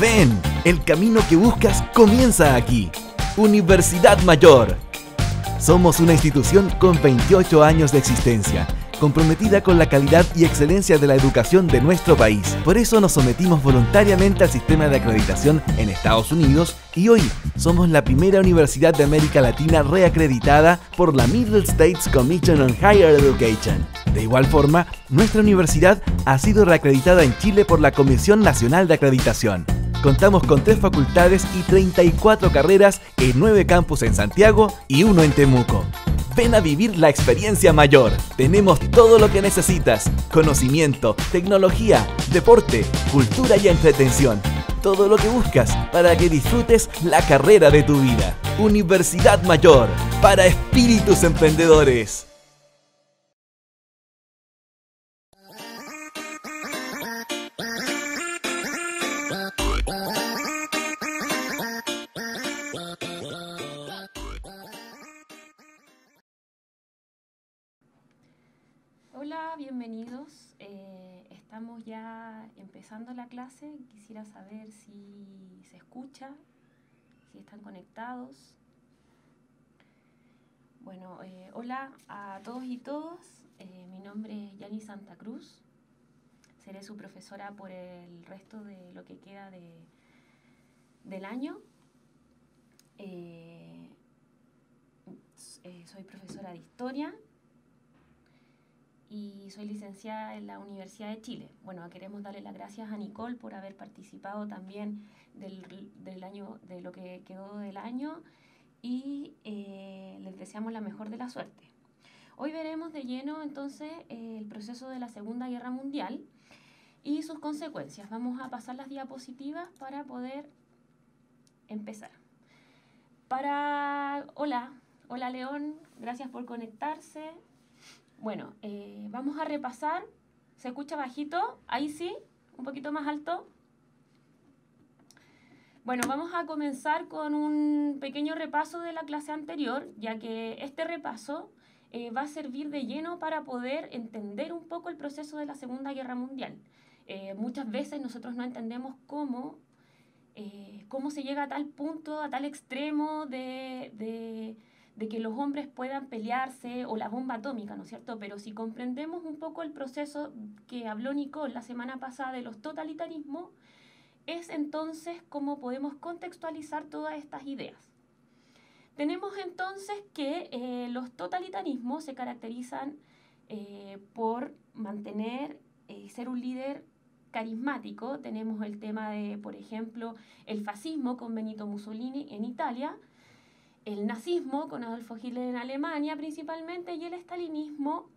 Ven, el camino que buscas comienza aquí. Universidad Mayor. Somos una institución con 28 años de existencia, comprometida con la calidad y excelencia de la educación de nuestro país. Por eso nos sometimos voluntariamente al sistema de acreditación en Estados Unidos y hoy somos la primera universidad de América Latina reacreditada por la Middle States Commission on Higher Education. De igual forma, nuestra universidad ha sido reacreditada en Chile por la Comisión Nacional de Acreditación. Contamos con 3 facultades y 34 carreras en 9 campus en Santiago y 1 en Temuco. Ven a vivir la experiencia mayor. Tenemos todo lo que necesitas: conocimiento, tecnología, deporte, cultura y entretención. Todo lo que buscas para que disfrutes la carrera de tu vida. Universidad Mayor, para espíritus emprendedores. Hola, bienvenidos. Estamos ya empezando la clase. Quisiera saber si se escucha, si están conectados. Bueno, hola a todos y todas. Mi nombre es Yani Santa Cruz. Seré su profesora por el resto de lo que queda del año. Soy profesora de Historia y soy licenciada en la Universidad de Chile. Bueno, queremos darle las gracias a Nicole por haber participado también del año, de lo que quedó del año, y les deseamos la mejor de la suerte. Hoy veremos de lleno entonces el proceso de la Segunda Guerra Mundial y sus consecuencias. Vamos a pasar las diapositivas para poder empezar. Hola León, gracias por conectarse. Bueno, vamos a repasar. ¿Se escucha bajito? Ahí sí, un poquito más alto. Bueno, vamos a comenzar con un pequeño repaso de la clase anterior, ya que este repaso va a servir de lleno para poder entender un poco el proceso de la Segunda Guerra Mundial. Muchas veces nosotros no entendemos cómo se llega a tal punto, a tal extremo de que los hombres puedan pelearse, o la bomba atómica, ¿no es cierto? Pero si comprendemos un poco el proceso que habló Nicole la semana pasada de los totalitarismos, es entonces cómo podemos contextualizar todas estas ideas. Tenemos entonces que los totalitarismos se caracterizan por mantener y ser un líder carismático. Tenemos el tema de, por ejemplo, el fascismo con Benito Mussolini en Italia, el nazismo con Adolfo Hitler en Alemania principalmente, y el estalinismo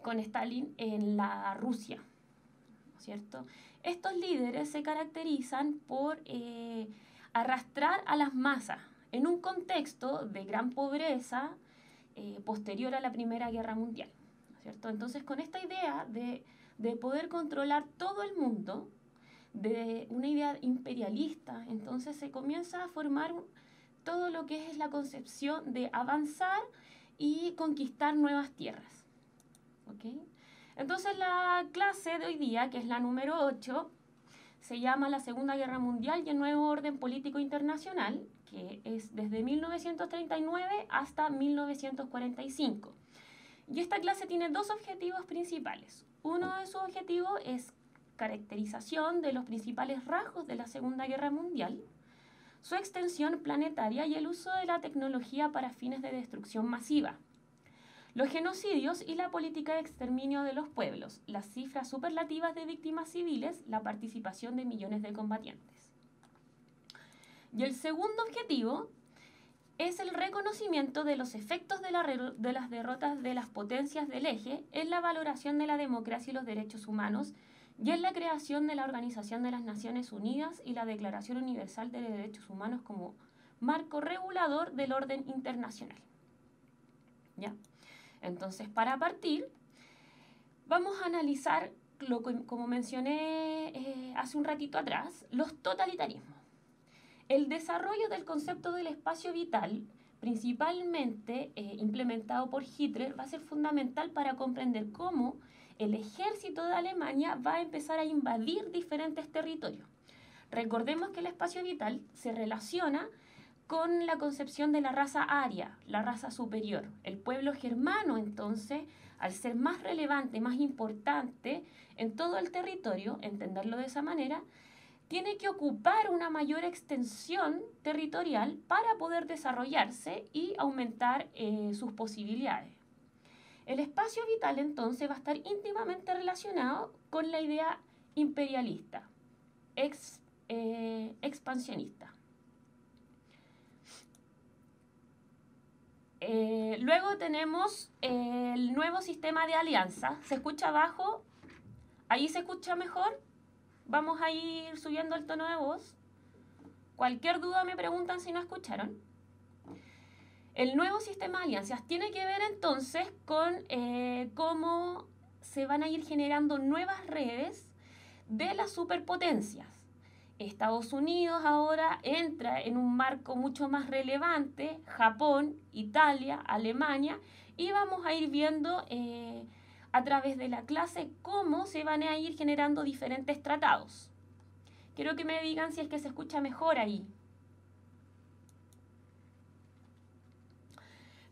con Stalin en la Rusia, ¿no es cierto? Estos líderes se caracterizan por arrastrar a las masas en un contexto de gran pobreza posterior a la Primera Guerra Mundial, ¿no es cierto? Entonces, con esta idea de poder controlar todo el mundo, de una idea imperialista, entonces se comienza a formar todo lo que es la concepción de avanzar y conquistar nuevas tierras. ¿Okay? Entonces la clase de hoy día, que es la número 8, se llama La Segunda Guerra Mundial y el Nuevo Orden Político Internacional, que es desde 1939 hasta 1945. Y esta clase tiene 2 objetivos principales. Uno de sus objetivos es caracterización de los principales rasgos de la Segunda Guerra Mundial, su extensión planetaria y el uso de la tecnología para fines de destrucción masiva, los genocidios y la política de exterminio de los pueblos, las cifras superlativas de víctimas civiles, la participación de millones de combatientes. Y el segundo objetivo es el reconocimiento de los efectos de las derrotas de las potencias del eje en la valoración de la democracia y los derechos humanos, y en la creación de la Organización de las Naciones Unidas y la Declaración Universal de Derechos Humanos como marco regulador del orden internacional. ¿Ya? Entonces, para partir, vamos a analizar, como mencioné hace un ratito atrás, los totalitarismos. El desarrollo del concepto del espacio vital, principalmente implementado por Hitler, va a ser fundamental para comprender cómo el ejército de Alemania va a empezar a invadir diferentes territorios. Recordemos que el espacio vital se relaciona con la concepción de la raza aria, la raza superior. El pueblo germano, entonces, al ser más relevante, más importante en todo el territorio, entenderlo de esa manera, tiene que ocupar una mayor extensión territorial para poder desarrollarse y aumentar sus posibilidades. El espacio vital, entonces, va a estar íntimamente relacionado con la idea imperialista, expansionista. Luego tenemos el nuevo sistema de alianza. ¿Se escucha bajo? ¿Ahí se escucha mejor? Vamos a ir subiendo el tono de voz. Cualquier duda me preguntan si no escucharon. El nuevo sistema de alianzas tiene que ver entonces con cómo se van a ir generando nuevas redes de las superpotencias. Estados Unidos ahora entra en un marco mucho más relevante, Japón, Italia, Alemania, y vamos a ir viendo a través de la clase cómo se van a ir generando diferentes tratados. Quiero que me digan si es que se escucha mejor ahí.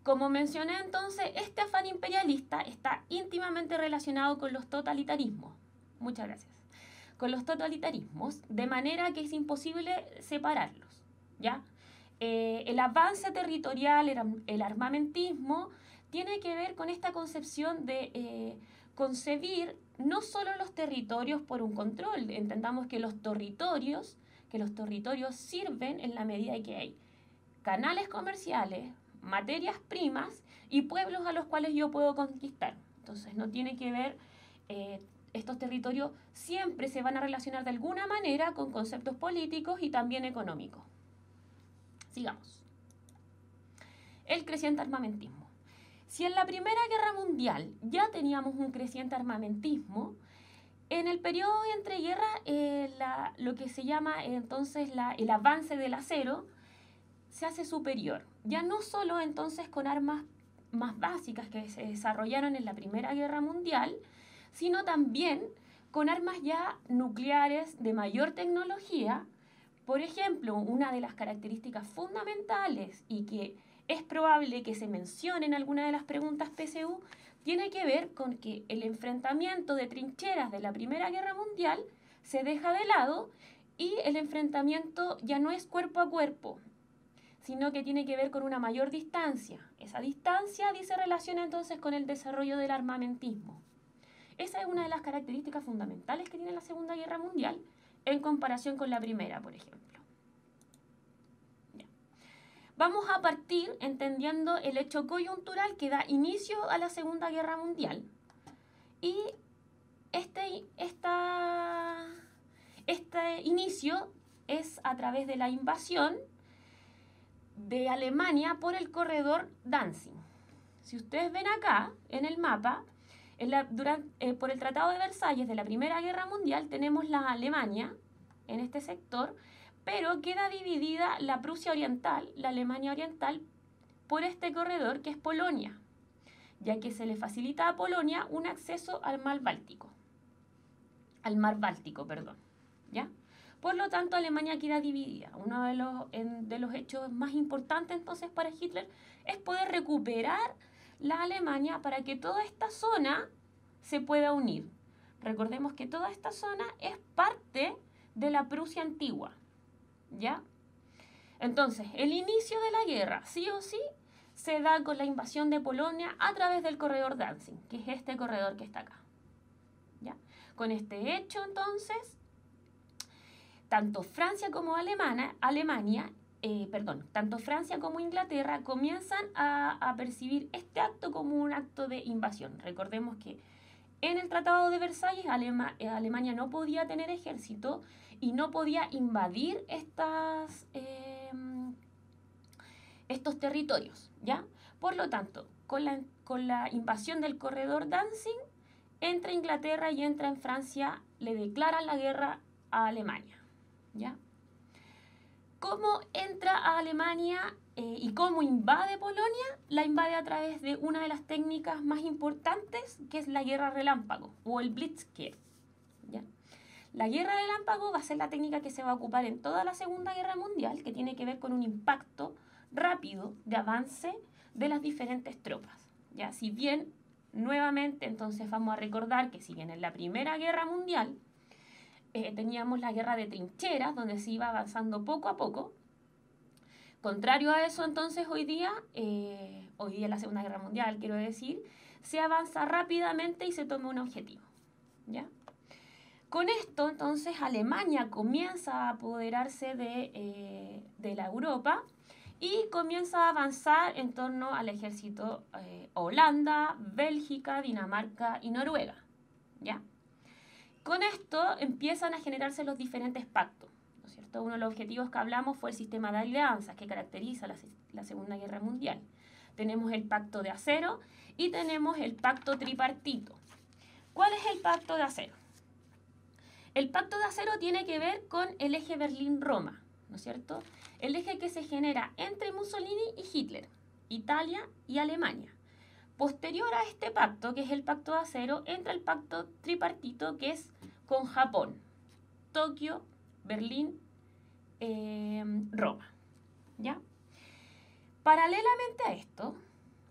Como mencioné entonces, este afán imperialista está íntimamente relacionado con los totalitarismos. Muchas gracias. Con los totalitarismos, de manera que es imposible separarlos, ¿ya? El avance territorial, el armamentismo, tiene que ver con esta concepción de concebir no solo los territorios por un control. Entendamos que los territorios sirven en la medida que hay canales comerciales, materias primas y pueblos a los cuales yo puedo conquistar. Entonces no tiene que ver, estos territorios siempre se van a relacionar de alguna manera con conceptos políticos y también económicos. Sigamos. El creciente armamentismo. Si en la Primera Guerra Mundial ya teníamos un creciente armamentismo, en el periodo de entreguerra lo que se llama entonces el avance del acero se hace superior. Ya no solo entonces con armas más básicas que se desarrollaron en la Primera Guerra Mundial, sino también con armas ya nucleares de mayor tecnología. Por ejemplo, una de las características fundamentales y que es probable que se mencione en alguna de las preguntas PSU, tiene que ver con que el enfrentamiento de trincheras de la Primera Guerra Mundial se deja de lado y el enfrentamiento ya no es cuerpo a cuerpo, sino que tiene que ver con una mayor distancia. Esa distancia se relaciona entonces con el desarrollo del armamentismo. Esa es una de las características fundamentales que tiene la Segunda Guerra Mundial en comparación con la Primera, por ejemplo. Ya. Vamos a partir entendiendo el hecho coyuntural que da inicio a la Segunda Guerra Mundial. Y este inicio es a través de la invasión de Alemania por el corredor Danzig. Si ustedes ven acá en el mapa, por el Tratado de Versalles de la Primera Guerra Mundial tenemos la Alemania en este sector, pero queda dividida la Prusia Oriental, la Alemania Oriental, por este corredor que es Polonia, ya que se le facilita a Polonia un acceso al mar Báltico, ¿ya? Por lo tanto, Alemania queda dividida. Uno de los hechos más importantes entonces para Hitler es poder recuperar la Alemania para que toda esta zona se pueda unir. Recordemos que toda esta zona es parte de la Prusia antigua, ¿ya? Entonces, el inicio de la guerra, sí o sí, se da con la invasión de Polonia a través del corredor Danzig, que es este corredor que está acá, ¿ya? Con este hecho, entonces, tanto Francia como tanto Francia como Inglaterra comienzan a percibir este acto como un acto de invasión. Recordemos que en el Tratado de Versalles Alemania no podía tener ejército y no podía invadir estos territorios, ¿ya? Por lo tanto, con la invasión del corredor Danzig, entra Inglaterra y entra en Francia, le declaran la guerra a Alemania, ¿ya? ¿Cómo entra a Alemania y cómo invade Polonia? La invade a través de una de las técnicas más importantes, que es la guerra relámpago o el Blitzkrieg, ¿ya? La guerra relámpago va a ser la técnica que se va a ocupar en toda la Segunda Guerra Mundial, que tiene que ver con un impacto rápido de avance de las diferentes tropas. ¿Ya? Si bien, nuevamente, entonces vamos a recordar que si bien en la Primera Guerra Mundial teníamos la guerra de trincheras, donde se iba avanzando poco a poco, contrario a eso, entonces hoy día en la Segunda Guerra Mundial, quiero decir, se avanza rápidamente y se toma un objetivo. ¿Ya? Con esto, entonces, Alemania comienza a apoderarse de la Europa y comienza a avanzar en torno al ejército Holanda, Bélgica, Dinamarca y Noruega. ¿Ya? Con esto empiezan a generarse los diferentes pactos, ¿no es cierto? Uno de los objetivos que hablamos fue el sistema de alianzas que caracteriza la Segunda Guerra Mundial. Tenemos el Pacto de Acero y tenemos el Pacto Tripartito. ¿Cuál es el Pacto de Acero? El Pacto de Acero tiene que ver con el eje Berlín-Roma, ¿no es cierto? El eje que se genera entre Mussolini y Hitler, Italia y Alemania. Posterior a este pacto, que es el Pacto de Acero, entra el Pacto Tripartito, que es con Japón, Tokio, Berlín, Roma. ¿Ya? Paralelamente a esto,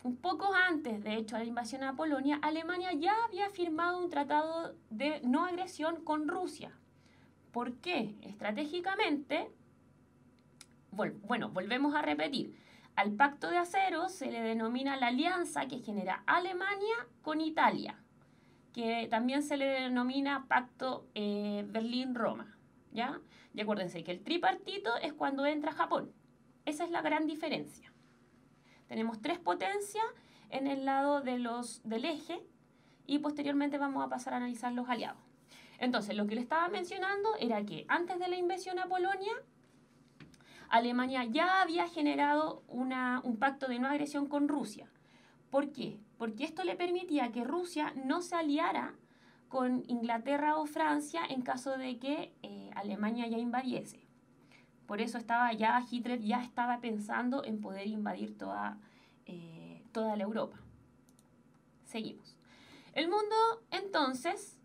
un poco antes, de hecho, de la invasión a Polonia, Alemania ya había firmado un tratado de no agresión con Rusia. ¿Por qué? Estratégicamente, bueno, volvemos a repetir. Al Pacto de Acero se le denomina la alianza que genera Alemania con Italia, que también se le denomina Pacto Berlín-Roma. ¿Ya? Y acuérdense que el tripartito es cuando entra Japón. Esa es la gran diferencia. Tenemos 3 potencias en el lado del eje y posteriormente vamos a pasar a analizar los aliados. Entonces, lo que le estaba mencionando era que antes de la invasión a Polonia, Alemania ya había generado un pacto de no agresión con Rusia. ¿Por qué? Porque esto le permitía que Rusia no se aliara con Inglaterra o Francia en caso de que Alemania ya invadiese. Por eso Hitler ya estaba pensando en poder invadir toda la Europa. Seguimos. El mundo, entonces,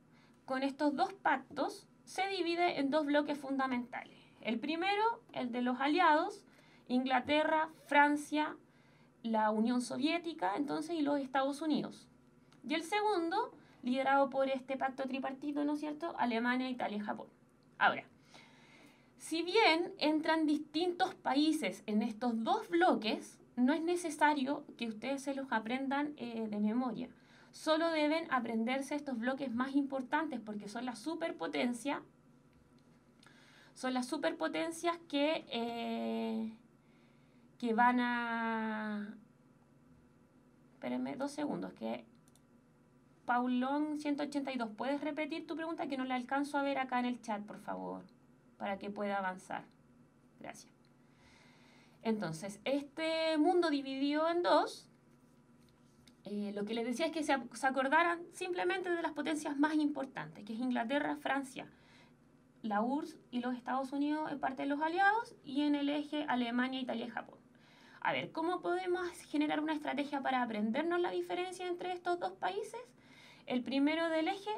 con estos 2 pactos, se divide en 2 bloques fundamentales. El primero, el de los aliados, Inglaterra, Francia, la Unión Soviética, entonces, y los Estados Unidos. Y el segundo, liderado por este pacto tripartito, ¿no es cierto?, Alemania, Italia y Japón. Ahora, si bien entran distintos países en estos 2 bloques, no es necesario que ustedes se los aprendan de memoria. Solo deben aprenderse estos bloques más importantes porque son las superpotencias. Son las superpotencias que van a... Espérenme 2 segundos, que... Paulón 182, ¿puedes repetir tu pregunta? Que no la alcanzo a ver acá en el chat, por favor, para que pueda avanzar. Gracias. Entonces, este mundo dividido en 2, lo que les decía es que se acordaran simplemente de las potencias más importantes, que es Inglaterra, Francia, la URSS y los Estados Unidos en parte de los aliados, y en el eje Alemania, Italia y Japón. A ver, ¿cómo podemos generar una estrategia para aprendernos la diferencia entre estos 2 países? El primero del eje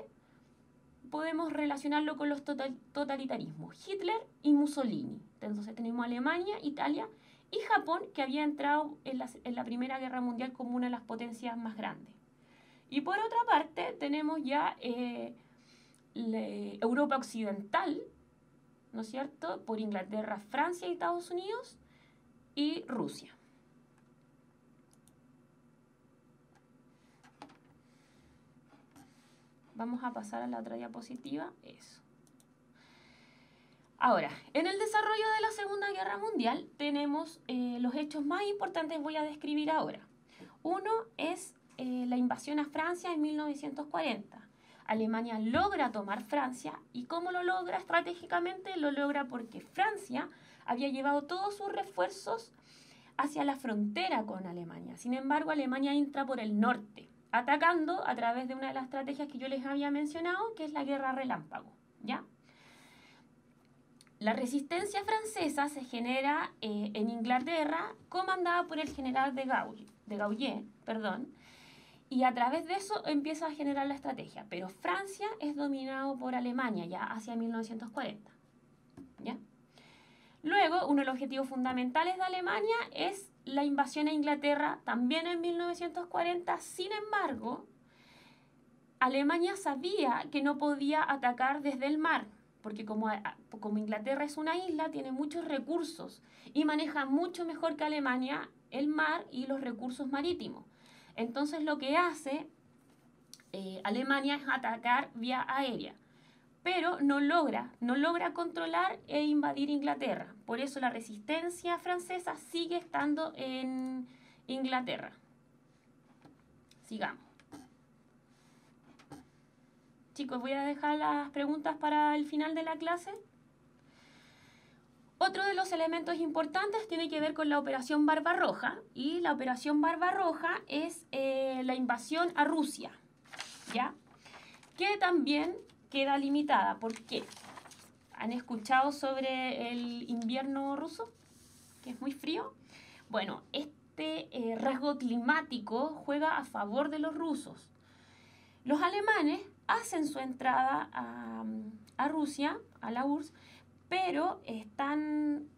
podemos relacionarlo con los totalitarismos, Hitler y Mussolini. Entonces tenemos Alemania, Italia y Japón, que había entrado en la Primera Guerra Mundial como una de las potencias más grandes. Y por otra parte tenemos ya Europa Occidental, ¿no es cierto?, por Inglaterra, Francia y Estados Unidos y Rusia. Vamos a pasar a la otra diapositiva. Eso. Ahora, en el desarrollo de la Segunda Guerra Mundial tenemos los hechos más importantes, voy a describir ahora. Uno es la invasión a Francia en 1940. Alemania logra tomar Francia, y ¿cómo lo logra estratégicamente? Lo logra porque Francia había llevado todos sus refuerzos hacia la frontera con Alemania. Sin embargo, Alemania entra por el norte, atacando a través de una de las estrategias que yo les había mencionado, que es la guerra relámpago, ¿ya? La resistencia francesa se genera en Inglaterra, comandada por el general de Gaulle, Y a través de eso empieza a generar la estrategia. Pero Francia es dominado por Alemania ya hacia 1940. ¿Ya? Luego, uno de los objetivos fundamentales de Alemania es la invasión a Inglaterra también en 1940. Sin embargo, Alemania sabía que no podía atacar desde el mar, porque como Inglaterra es una isla, tiene muchos recursos y maneja mucho mejor que Alemania el mar y los recursos marítimos. Entonces lo que hace Alemania es atacar vía aérea, pero no logra controlar e invadir Inglaterra. Por eso la resistencia francesa sigue estando en Inglaterra. Sigamos. Chicos, voy a dejar las preguntas para el final de la clase. Otro de los elementos importantes tiene que ver con la Operación Barbarroja. Y la Operación Barbarroja es la invasión a Rusia, ¿ya? Que también queda limitada. ¿Por qué? ¿Han escuchado sobre el invierno ruso? Que es muy frío. Bueno, este rasgo climático juega a favor de los rusos. Los alemanes hacen su entrada a Rusia, a la URSS, pero están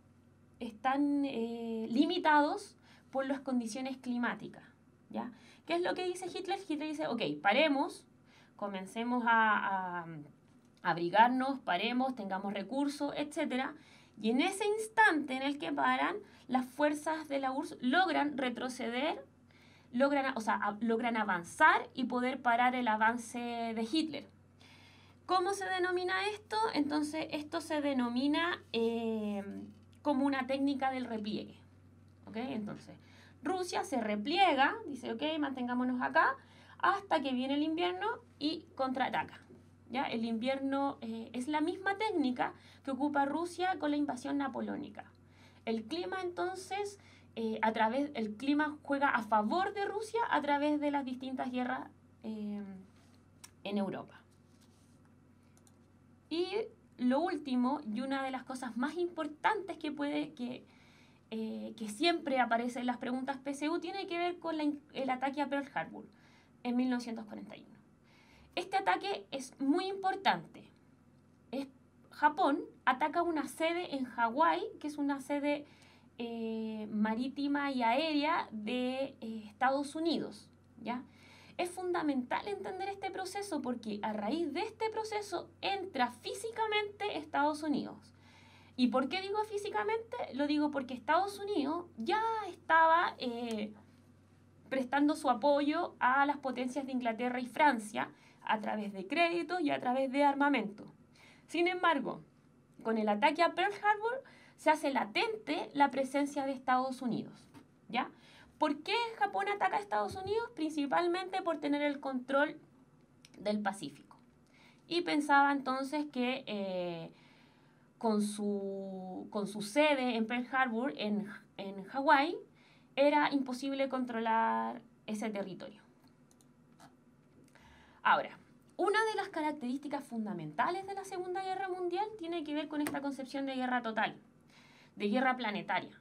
limitados por las condiciones climáticas, ¿ya? ¿Qué es lo que dice Hitler? Hitler dice, ok, paremos, comencemos a abrigarnos, paremos, tengamos recursos, etc. Y en ese instante en el que paran, las fuerzas de la URSS logran retroceder, logran avanzar y poder parar el avance de Hitler. ¿Cómo se denomina esto? Entonces, esto se denomina como una técnica del repliegue. ¿Ok? Entonces, Rusia se repliega, dice, ok, mantengámonos acá, hasta que viene el invierno y contraataca. ¿Ya? El invierno es la misma técnica que ocupa Rusia con la invasión napoleónica. El clima, entonces, el clima juega a favor de Rusia a través de las distintas guerras en Europa. Y lo último, y una de las cosas más importantes que siempre aparece en las preguntas PSU, tiene que ver con el ataque a Pearl Harbor en 1941. Este ataque es muy importante. Japón ataca una sede en Hawái, que es una sede marítima y aérea de Estados Unidos, ¿ya? Es fundamental entender este proceso porque a raíz de este proceso entra físicamente Estados Unidos. ¿Y por qué digo físicamente? Lo digo porque Estados Unidos ya estaba prestando su apoyo a las potencias de Inglaterra y Francia a través de créditos y a través de armamento. Sin embargo, con el ataque a Pearl Harbor se hace latente la presencia de Estados Unidos, ¿ya? ¿Por qué Japón ataca a Estados Unidos? Principalmente por tener el control del Pacífico. Y pensaba entonces que con su sede en Pearl Harbor, en Hawái, era imposible controlar ese territorio. Ahora, una de las características fundamentales de la Segunda Guerra Mundial tiene que ver con esta concepción de guerra total, de guerra planetaria.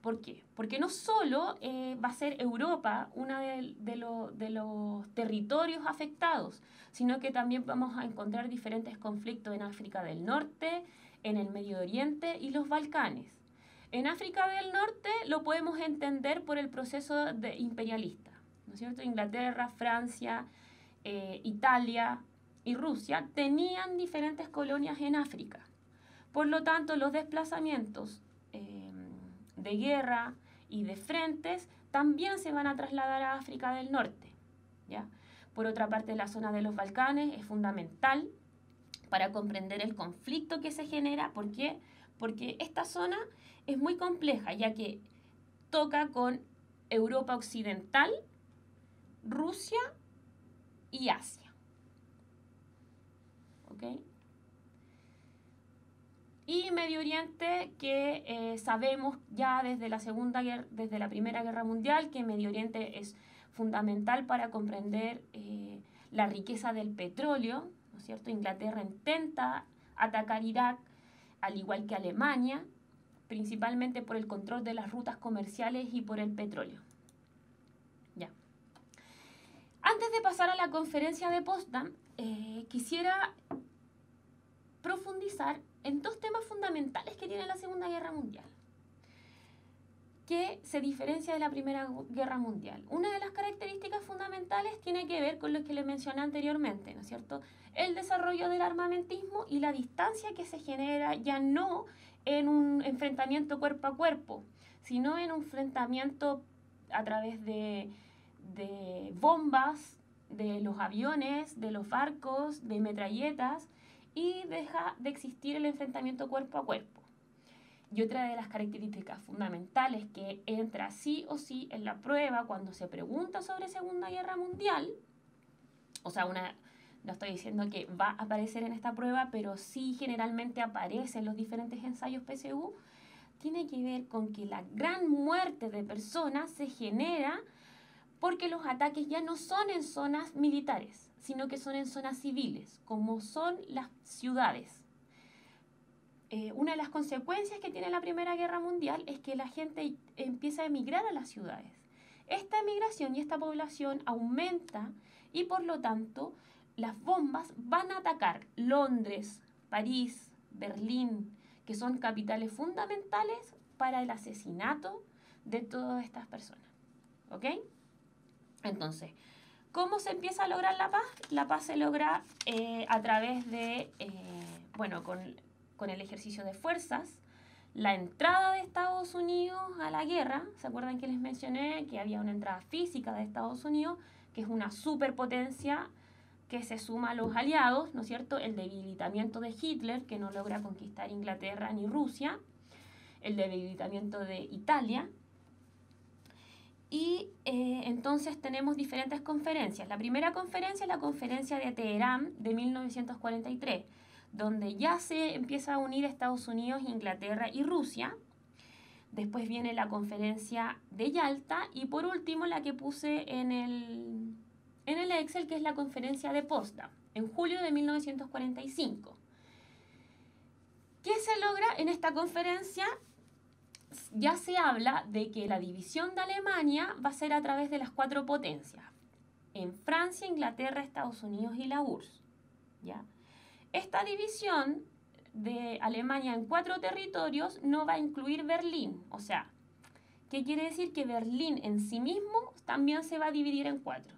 ¿Por qué? Porque no solo va a ser Europa uno de los territorios afectados, sino que también vamos a encontrar diferentes conflictos en África del Norte, en el Medio Oriente y los Balcanes. En África del Norte lo podemos entender por el proceso imperialista, ¿no es cierto? Inglaterra, Francia, Italia y Rusia tenían diferentes colonias en África. Por lo tanto, los desplazamientos de guerra y de frentes también se van a trasladar a África del Norte, ¿ya? Por otra parte, la zona de los Balcanes es fundamental para comprender el conflicto que se genera. ¿Por qué? Porque esta zona es muy compleja, ya que toca con Europa Occidental, Rusia y Asia. ¿Ok? Y Medio Oriente, que sabemos ya desde la Primera Guerra Mundial, que Medio Oriente es fundamental para comprender la riqueza del petróleo, ¿no es cierto? Inglaterra intenta atacar Irak, al igual que Alemania, principalmente por el control de las rutas comerciales y por el petróleo. Ya. Antes de pasar a la conferencia de Potsdam, quisiera profundizar en dos temas fundamentales que tiene la Segunda Guerra Mundial, que se diferencia de la Primera Guerra Mundial. Una de las características fundamentales tiene que ver con lo que les mencioné anteriormente, ¿no es cierto? El desarrollo del armamentismo y la distancia que se genera ya no en un enfrentamiento cuerpo a cuerpo, sino en un enfrentamiento a través de bombas, de los aviones, de los barcos, de metralletas, y deja de existir el enfrentamiento cuerpo a cuerpo. Y otra de las características fundamentales que entra sí o sí en la prueba cuando se pregunta sobre Segunda Guerra Mundial, o sea, no estoy diciendo que va a aparecer en esta prueba, pero sí generalmente aparece en los diferentes ensayos PSU, tiene que ver con que la gran muerte de personas se genera porque los ataques ya no son en zonas militares, sino que son en zonas civiles, como son las ciudades. Una de las consecuencias que tiene la Primera Guerra Mundial es que la gente empieza a emigrar a las ciudades. Esta emigración y esta población aumenta y por lo tanto las bombas van a atacar Londres, París, Berlín, que son capitales fundamentales para el asesinato de todas estas personas. ¿Ok? Entonces, ¿cómo se empieza a lograr la paz? La paz se logra a través de, con el ejercicio de fuerzas, la entrada de Estados Unidos a la guerra. ¿Se acuerdan que les mencioné que había una entrada física de Estados Unidos, que es una superpotencia que se suma a los aliados, ¿no es cierto? El debilitamiento de Hitler, que no logra conquistar Inglaterra ni Rusia, el debilitamiento de Italia. Y entonces tenemos diferentes conferencias. La primera conferencia es la conferencia de Teherán de 1943, donde ya se empieza a unir Estados Unidos, Inglaterra y Rusia. Después viene la conferencia de Yalta y por último la que puse en el Excel, que es la conferencia de Potsdam, en julio de 1945. ¿Qué se logra en esta conferencia? Ya se habla de que la división de Alemania va a ser a través de las 4 potencias, en Francia, Inglaterra, Estados Unidos y la URSS, ¿ya? Esta división de Alemania en 4 territorios no va a incluir Berlín. O sea, ¿qué quiere decir? Que Berlín en sí mismo también se va a dividir en 4.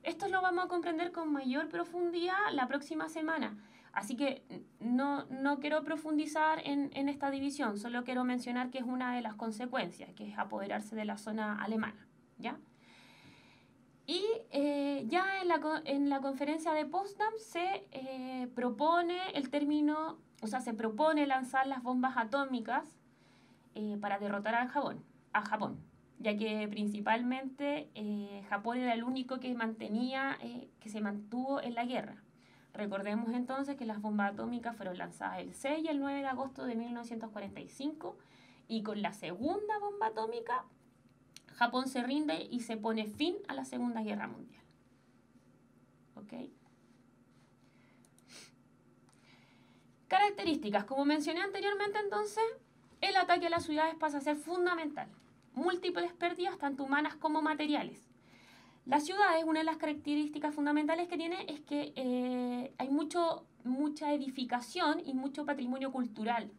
Esto lo vamos a comprender con mayor profundidad la próxima semana. Así que no quiero profundizar en esta división, solo quiero mencionar que es una de las consecuencias, que es apoderarse de la zona alemana, ¿ya? Y ya en la conferencia de Potsdam se propone el término, o sea, se propone lanzar las bombas atómicas para derrotar a Japón, ya que principalmente Japón era el único que se mantuvo en la guerra. Recordemos entonces que las bombas atómicas fueron lanzadas el 6 y el 9 de agosto de 1945 y con la segunda bomba atómica Japón se rinde y se pone fin a la Segunda Guerra Mundial. ¿Ok? Características. Como mencioné anteriormente, entonces, el ataque a las ciudades pasa a ser fundamental. Múltiples pérdidas, tanto humanas como materiales. Las ciudades, una de las características fundamentales que tiene es que hay mucha edificación y mucho patrimonio cultural.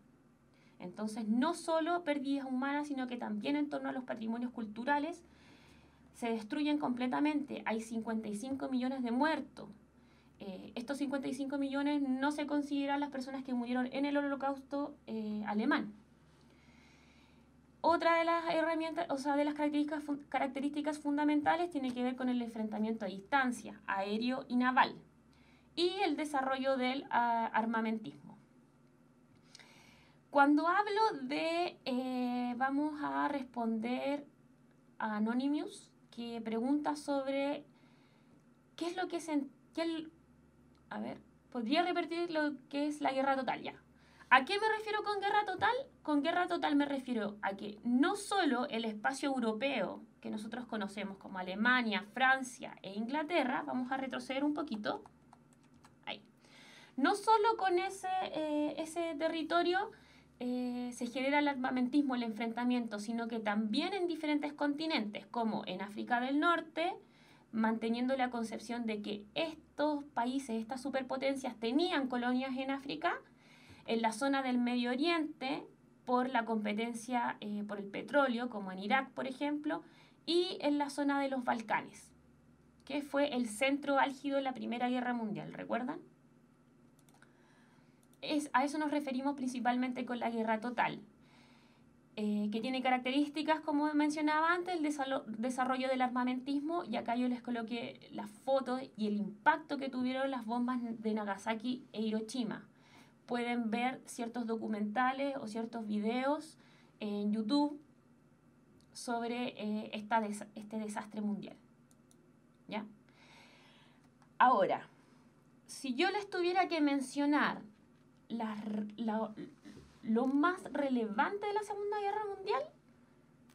Entonces, no solo pérdidas humanas, sino que también en torno a los patrimonios culturales se destruyen completamente. Hay 55 millones de muertos. Estos 55 millones no se consideran las personas que murieron en el Holocausto alemán. Otra de las herramientas, o sea, de las características fundamentales tiene que ver con el enfrentamiento a distancia, aéreo y naval, y el desarrollo del armamentismo. Cuando hablo de, vamos a responder a Anonymous, que pregunta sobre qué es lo que a ver, ¿podría repetir lo que es la guerra total? Ya. ¿A qué me refiero con guerra total? Con guerra total me refiero a que no solo el espacio europeo que nosotros conocemos como Alemania, Francia e Inglaterra, vamos a retroceder un poquito, ahí. No solo con ese territorio se genera el armamentismo, el enfrentamiento, sino que también en diferentes continentes, como en África del Norte, manteniendo la concepción de que estos países, estas superpotencias, tenían colonias en África, en la zona del Medio Oriente, por la competencia por el petróleo, como en Irak, por ejemplo, y en la zona de los Balcanes, que fue el centro álgido de la Primera Guerra Mundial, ¿recuerdan? A eso nos referimos principalmente con la guerra total, que tiene características, como mencionaba antes, el desarrollo del armamentismo, y acá yo les coloqué las fotos y el impacto que tuvieron las bombas de Nagasaki e Hiroshima. Pueden ver ciertos documentales o ciertos videos en YouTube sobre este desastre mundial. ¿Ya? Ahora, si yo les tuviera que mencionar lo más relevante de la Segunda Guerra Mundial,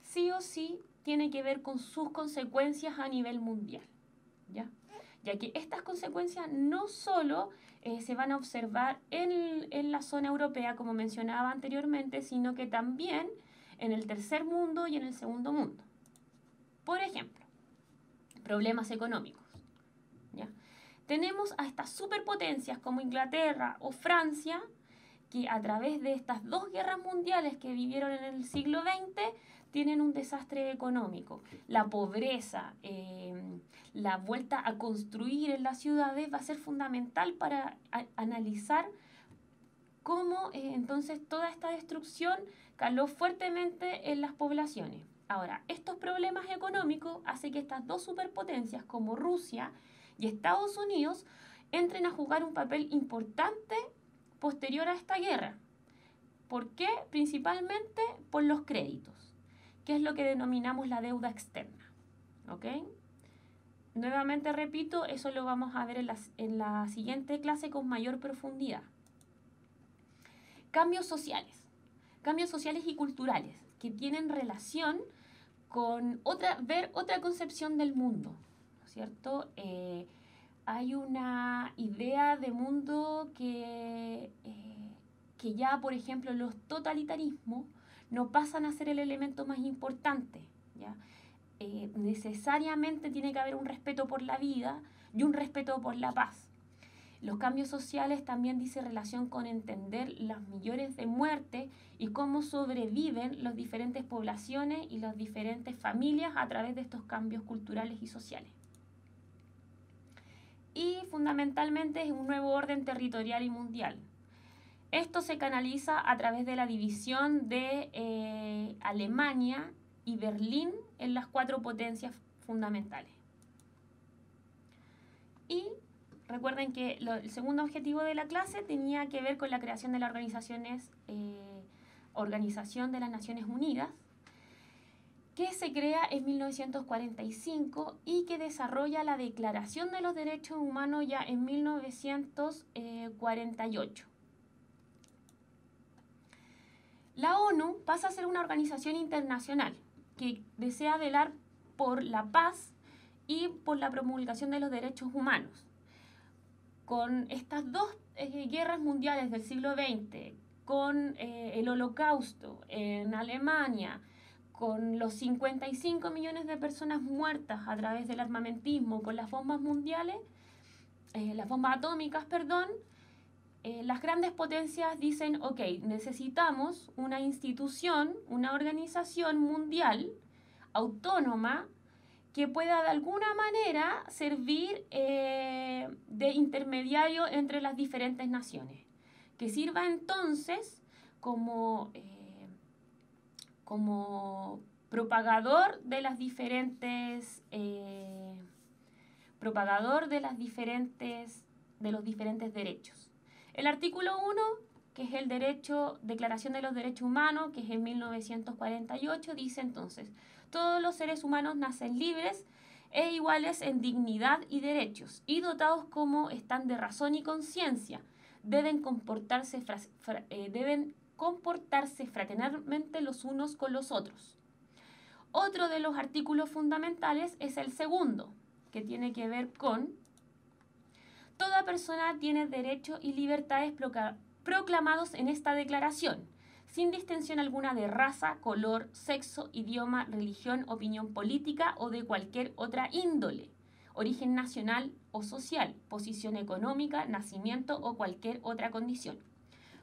sí o sí tiene que ver con sus consecuencias a nivel mundial, ¿ya? Ya que estas consecuencias no solo se van a observar en la zona europea, como mencionaba anteriormente, sino que también en el tercer mundo y en el segundo mundo. Por ejemplo, problemas económicos, ¿ya? Tenemos a estas superpotencias como Inglaterra o Francia, que a través de estas dos guerras mundiales que vivieron en el siglo XX, tienen un desastre económico. La pobreza, la vuelta a construir en las ciudades va a ser fundamental para analizar cómo entonces toda esta destrucción caló fuertemente en las poblaciones. Ahora, estos problemas económicos hacen que estas dos superpotencias como Rusia y Estados Unidos entren a jugar un papel importante posterior a esta guerra. ¿Por qué? Principalmente por los créditos, que es lo que denominamos la deuda externa. ¿Ok? Nuevamente repito, eso lo vamos a ver en la siguiente clase con mayor profundidad. Cambios sociales y culturales que tienen relación con ver otra concepción del mundo, ¿no es cierto? Hay una idea de mundo que ya, por ejemplo, los totalitarismos no pasan a ser el elemento más importante, ¿ya? Necesariamente tiene que haber un respeto por la vida y un respeto por la paz. Los cambios sociales también dicen relación con entender los millones de muertes y cómo sobreviven las diferentes poblaciones y las diferentes familias a través de estos cambios culturales y sociales. Y fundamentalmente es un nuevo orden territorial y mundial. Esto se canaliza a través de la división de Alemania y Berlín en las cuatro potencias fundamentales. Y recuerden que el segundo objetivo de la clase tenía que ver con la creación de la Organización de las Naciones Unidas, que se crea en 1945 y que desarrolla la Declaración de los Derechos Humanos ya en 1948. La ONU pasa a ser una organización internacional que desea velar por la paz y por la promulgación de los derechos humanos. Con estas dos guerras mundiales del siglo XX, con el Holocausto en Alemania, con los 55 millones de personas muertas a través del armamentismo, con las bombas mundiales, las bombas atómicas, perdón, las grandes potencias dicen, ok, necesitamos una institución, una organización mundial autónoma que pueda de alguna manera servir de intermediario entre las diferentes naciones, que sirva entonces como propagador de los diferentes derechos. El artículo 1, que es Declaración de los Derechos Humanos, que es en 1948, dice entonces: todos los seres humanos nacen libres e iguales en dignidad y derechos, y dotados como están de razón y conciencia. Deben comportarse fraternalmente los unos con los otros. Otro de los artículos fundamentales es el segundo, que tiene que ver con: toda persona tiene derechos y libertades proclamados en esta declaración, sin distinción alguna de raza, color, sexo, idioma, religión, opinión política o de cualquier otra índole. origen nacional o social, posición económica, nacimiento o cualquier otra condición.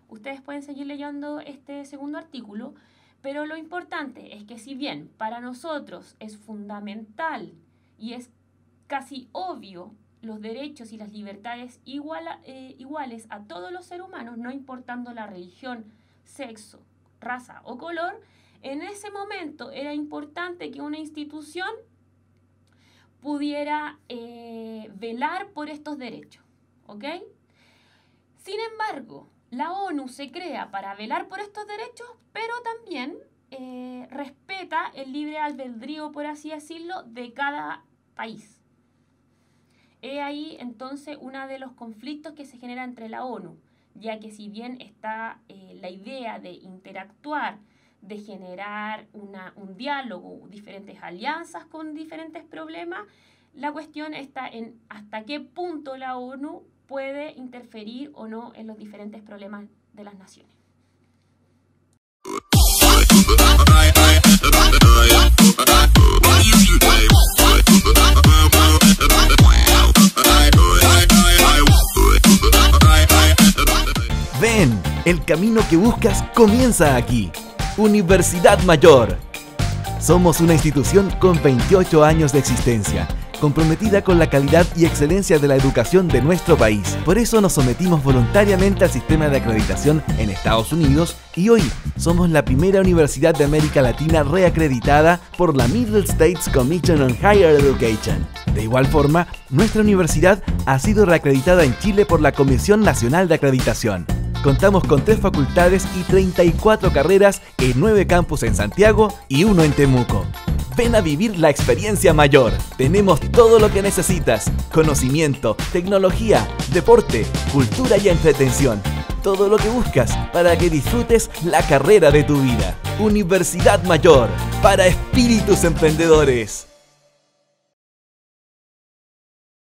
Ustedes pueden seguir leyendo este segundo artículo, pero lo importante es que si bien para nosotros es fundamental y es casi obvio los derechos y las libertades iguales a todos los seres humanos, no importando la religión, sexo, raza o color, en ese momento era importante que una institución pudiera velar por estos derechos, ¿ok? Sin embargo, la ONU se crea para velar por estos derechos, pero también respeta el libre albedrío, por así decirlo, de cada país. He ahí entonces uno de los conflictos que se genera entre la ONU, ya que si bien está la idea de interactuar, de generar un diálogo, diferentes alianzas con diferentes problemas, la cuestión está en hasta qué punto la ONU puede interferir o no en los diferentes problemas de las naciones. Ven, el camino que buscas comienza aquí. Universidad Mayor. Somos una institución con 28 años de existencia, comprometida con la calidad y excelencia de la educación de nuestro país. Por eso nos sometimos voluntariamente al sistema de acreditación en Estados Unidos y hoy somos la primera universidad de América Latina reacreditada por la Middle States Commission on Higher Education. De igual forma, nuestra universidad ha sido reacreditada en Chile por la Comisión Nacional de Acreditación. Contamos con 3 facultades y 34 carreras en 9 campus en Santiago y 1 en Temuco. Ven a vivir la experiencia mayor. Tenemos todo lo que necesitas: conocimiento, tecnología, deporte, cultura y entretención. Todo lo que buscas para que disfrutes la carrera de tu vida. Universidad Mayor, para espíritus emprendedores.